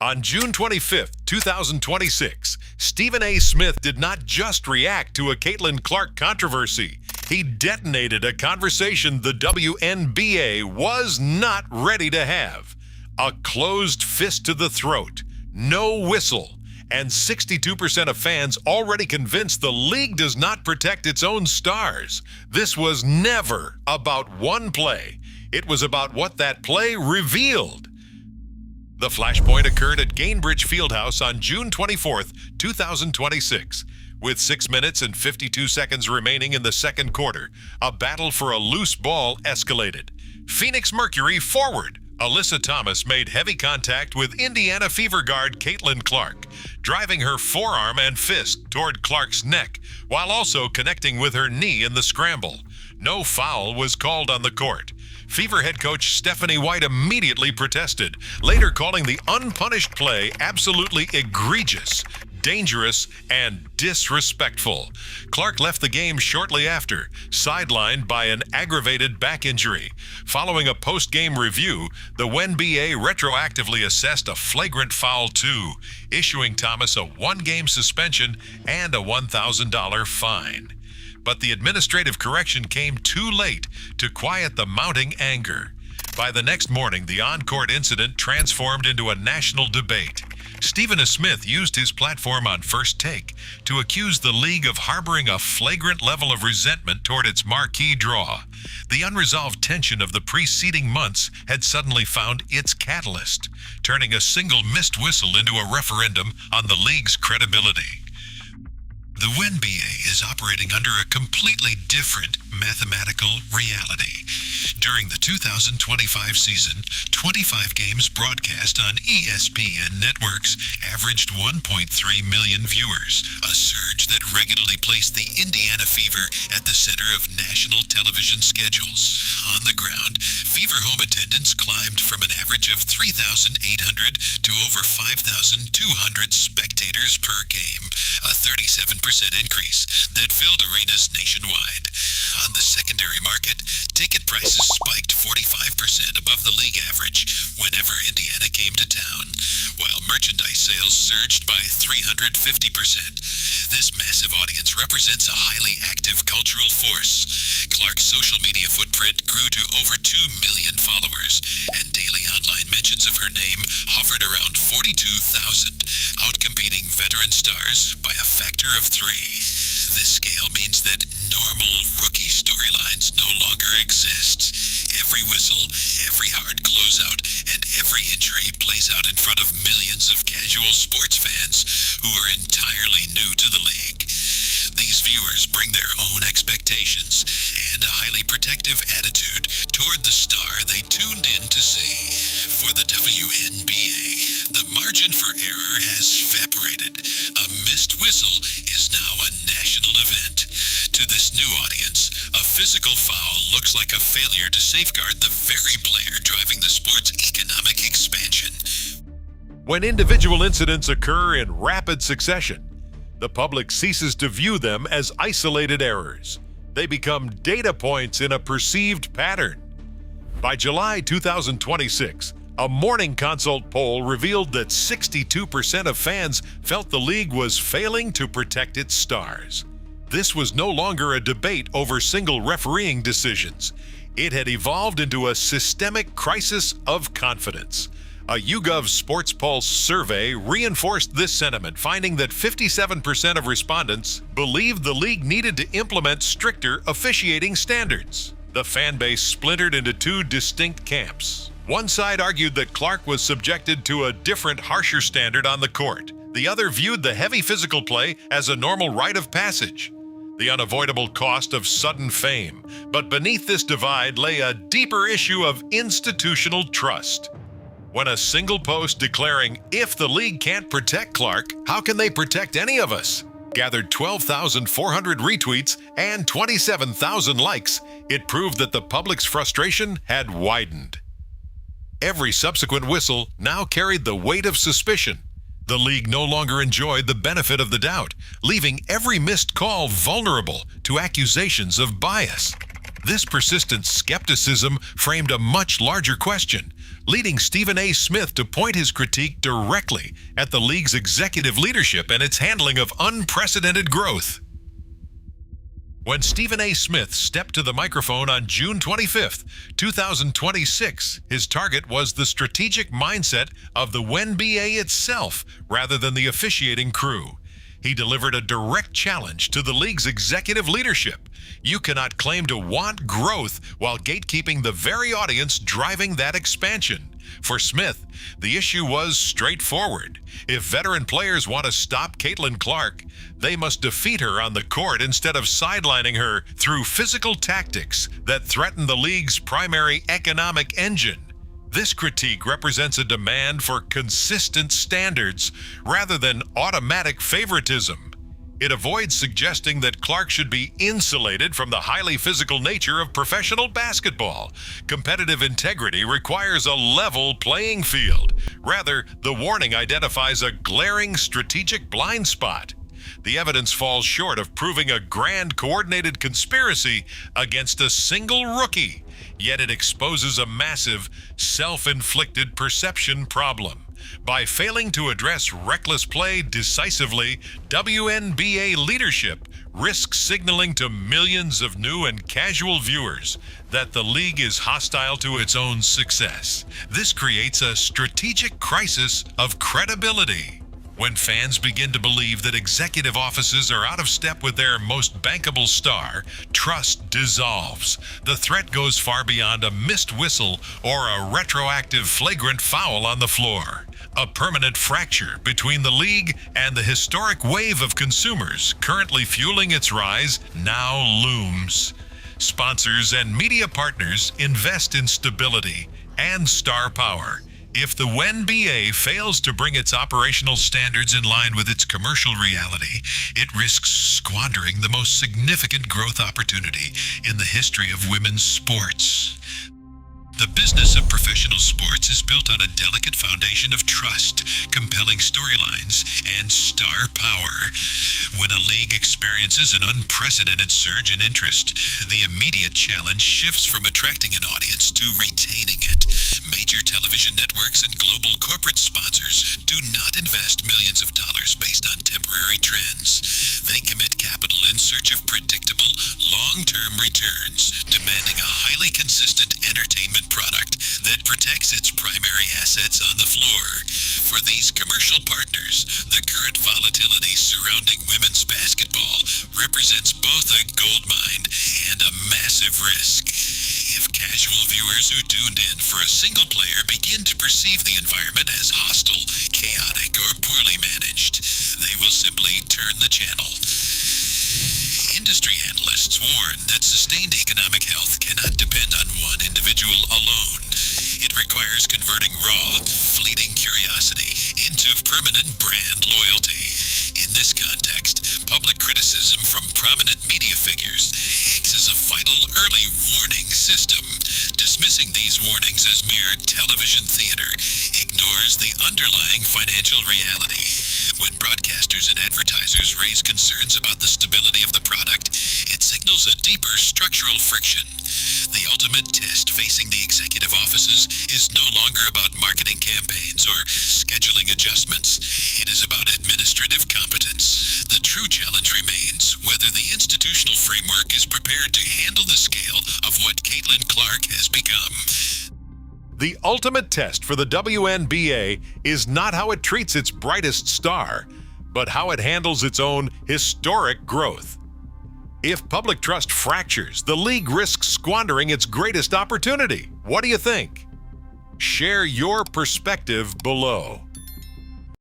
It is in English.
On June 25, 2026, Stephen A. Smith did not just react to a Caitlin Clark controversy. He detonated a conversation the WNBA was not ready to have. A closed fist to the throat, no whistle, and 62% of fans already convinced the league does not protect its own stars. This was never about one play. It was about what that play revealed. The flashpoint occurred at Gainbridge Fieldhouse on June 24, 2026. With 6 minutes and 52 seconds remaining in the second quarter, a battle for a loose ball escalated. Phoenix Mercury forward Alyssa Thomas made heavy contact with Indiana Fever guard Caitlin Clark, driving her forearm and fist toward Clark's neck, while also connecting with her knee in the scramble. No foul was called on the court. Fever head coach Stephanie White immediately protested, later calling the unpunished play absolutely egregious, dangerous, and disrespectful. Clark left the game shortly after, sidelined by an aggravated back injury. Following a post-game review, the WNBA retroactively assessed a flagrant foul too, issuing Thomas a 1-game suspension and a $1,000 fine. But the administrative correction came too late to quiet the mounting anger. By the next morning, the on-court incident transformed into a national debate. Stephen A. Smith used his platform on First Take to accuse the league of harboring a flagrant level of resentment toward its marquee draw. The unresolved tension of the preceding months had suddenly found its catalyst, turning a single missed whistle into a referendum on the league's credibility. The WNBA is operating under a completely different mathematical reality. During the 2025 season, 25 games broadcast on ESPN networks averaged 1.3 million viewers, a surge that regularly placed the Indiana Fever at the center of national television schedules. On the ground, Fever home attendance climbed from an average of 3,800 to over 5,200 spectators per game, a 37% increase that filled arenas nationwide. On the secondary market, ticket prices spiked 45% above the league average whenever Indiana came to town, while merchandise sales surged by 350%. This massive audience represents a highly active cultural force. Clark's social media footprint grew to over 2 million followers, and daily online mentions of her name hovered around 42,000, outcompeting veteran stars by a factor of 3. This scale means that normal rookie storylines no longer exist. Every whistle, every hard closeout, and every injury plays out in front of millions of casual sports fans who are entirely new to the league. These viewers bring their own expectations and a highly protective attitude toward the star they tuned in to see. For the WNBA, the margin for error has evaporated. A missed whistle is now a national event. To this new audience, a physical foul looks like a failure to safeguard the very player driving the sport's economic expansion. When individual incidents occur in rapid succession, the public ceases to view them as isolated errors. They become data points in a perceived pattern. By July 2026, a Morning Consult poll revealed that 62% of fans felt the league was failing to protect its stars. This was no longer a debate over single refereeing decisions. It had evolved into a systemic crisis of confidence. A YouGov Sports Pulse survey reinforced this sentiment, finding that 57% of respondents believed the league needed to implement stricter officiating standards. The fan base splintered into two distinct camps. One side argued that Clark was subjected to a different, harsher standard on the court. The other viewed the heavy physical play as a normal rite of passage, the unavoidable cost of sudden fame. But beneath this divide lay a deeper issue of institutional trust. When a single post declaring, "If the league can't protect Clark, how can they protect any of us?" gathered 12,400 retweets and 27,000 likes, it proved that the public's frustration had widened. Every subsequent whistle now carried the weight of suspicion. The league no longer enjoyed the benefit of the doubt, leaving every missed call vulnerable to accusations of bias. This persistent skepticism framed a much larger question, leading Stephen A. Smith to point his critique directly at the league's executive leadership and its handling of unprecedented growth. When Stephen A. Smith stepped to the microphone on June 25, 2026, his target was the strategic mindset of the WNBA itself rather than the officiating crew. He delivered a direct challenge to the league's executive leadership. You cannot claim to want growth while gatekeeping the very audience driving that expansion. For Smith, the issue was straightforward. If veteran players want to stop Caitlin Clark, they must defeat her on the court instead of sidelining her through physical tactics that threaten the league's primary economic engine. This critique represents a demand for consistent standards rather than automatic favoritism. It avoids suggesting that Clark should be insulated from the highly physical nature of professional basketball. Competitive integrity requires a level playing field. Rather, the warning identifies a glaring strategic blind spot. The evidence falls short of proving a grand coordinated conspiracy against a single rookie, yet it exposes a massive, self-inflicted perception problem. By failing to address reckless play decisively, WNBA leadership risks signaling to millions of new and casual viewers that the league is hostile to its own success. This creates a strategic crisis of credibility. When fans begin to believe that executive offices are out of step with their most bankable star, trust dissolves. The threat goes far beyond a missed whistle or a retroactive flagrant foul on the floor. A permanent fracture between the league and the historic wave of consumers currently fueling its rise now looms. Sponsors and media partners invest in stability and star power. If the WNBA fails to bring its operational standards in line with its commercial reality, it risks squandering the most significant growth opportunity in the history of women's sports. The business of professional sports is built on a delicate foundation of trust, compelling storylines, and star power. When a league experiences an unprecedented surge in interest, the immediate challenge shifts from attracting an audience to retaining it. Major television networks and global corporate sponsors do not invest millions of dollars based on temporary trends. They commit capital in search of predictable, long-term returns, demanding a highly consistent entertainment product that protects its primary assets on the floor. For these commercial partners, the current volatility surrounding women's basketball represents both a goldmine and a massive risk. If casual viewers who tuned in for a single player begin to perceive the environment as hostile, chaotic, or poorly managed, they will simply turn the channel. Industry analysts warn that sustained economic health cannot depend on one individual alone. It requires converting raw, fleeting curiosity into permanent brand loyalty. In this context, public criticism from prominent media figures acts as a vital early warning system. Dismissing these warnings as mere television theater ignores the underlying financial reality. When broadcasters and advertisers raise concerns about the stability of the product, it signals a deeper structural friction. The ultimate test facing the executive offices is no longer about marketing campaigns or scheduling adjustments. It is about administrative competence. The true challenge remains whether the institutional framework is prepared to handle the scale of what Caitlin Clark has become. The ultimate test for the WNBA is not how it treats its brightest star, but how it handles its own historic growth. If public trust fractures, the league risks squandering its greatest opportunity. What do you think? Share your perspective below.